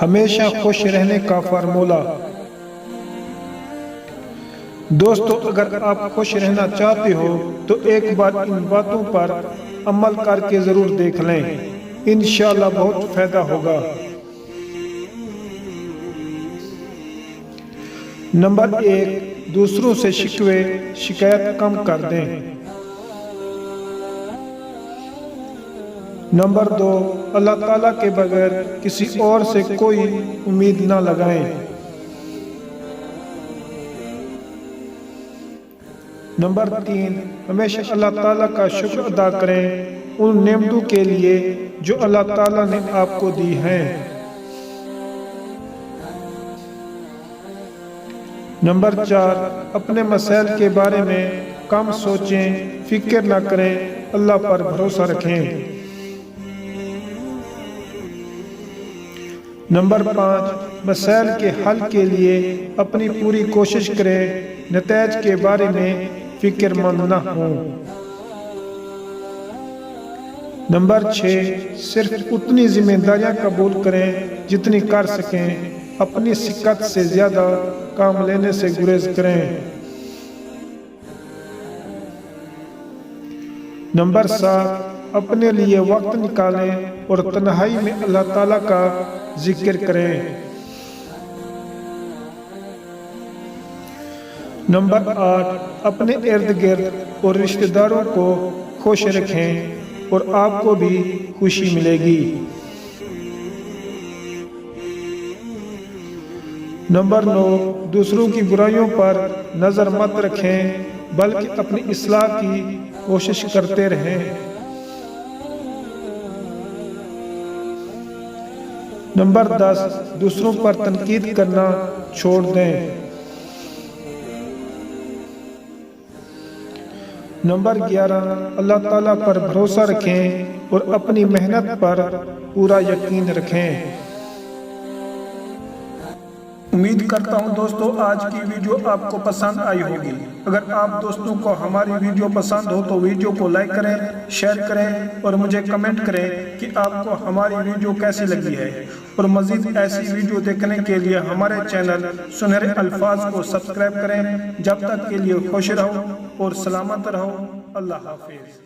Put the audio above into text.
ہمیشہ خوش رہنے کا فارمولہ۔ دوستو، اگر آپ خوش رہنا چاہتے ہو تو ایک بار ان باتوں پر عمل کر کے ضرور دیکھ لیں، انشاءاللہ بہت فائدہ ہوگا۔ نمبر 1، دوسروں سے شکوے شکایت کم کر دیں۔ نمبر 2، اللہ تعالیٰ کے بغیر کسی اور سے کوئی امید نہ لگائیں۔ نمبر 3، ہمیشہ اللہ تعالیٰ کا شکر ادا کریں ان نعمتوں کے لیے جو اللہ تعالیٰ نے آپ کو دی ہیں۔ نمبر 4، اپنے مسائل کے بارے میں کم سوچیں، فکر نہ کریں، اللہ پر بھروسہ رکھیں۔ نمبر 5، مسائل کے حل کے لیے اپنی پوری کوشش کریں، نتائج کے بارے میں فکر مند نہ ہوں۔ نمبر 6، صرف اتنی ذمہ داریاں قبول کریں جتنی کر سکیں، اپنی سکت سے زیادہ کام لینے سے گریز کریں۔ نمبر 7، اپنے لیے وقت نکالیں اور تنہائی میں اللہ تعالیٰ کا ذکر کریں۔ نمبر 8، اپنے ارد گرد اور رشتہ داروں کو خوش رکھیں اور آپ کو بھی خوشی ملے گی۔ نمبر 9، دوسروں کی برائیوں پر نظر مت رکھیں بلکہ اپنی اصلاح کی کوشش کرتے رہیں۔ نمبر 10، دوسروں پر تنقید کرنا چھوڑ دیں۔ نمبر 11، اللہ تعالیٰ پر بھروسہ رکھیں اور اپنی محنت پر پورا یقین رکھیں۔ امید کرتا ہوں دوستو آج کی ویڈیو آپ کو پسند آئی ہوگی۔ اگر آپ دوستوں کو ہماری ویڈیو پسند ہو تو ویڈیو کو لائک کریں، شیئر کریں اور مجھے کمنٹ کریں کہ آپ کو ہماری ویڈیو کیسی لگی ہے، اور مزید ایسی ویڈیو دیکھنے کے لیے ہمارے چینل سنہرے الفاظ کو سبسکرائب کریں۔ جب تک کے لیے خوش رہو اور سلامت رہو۔ اللہ حافظ۔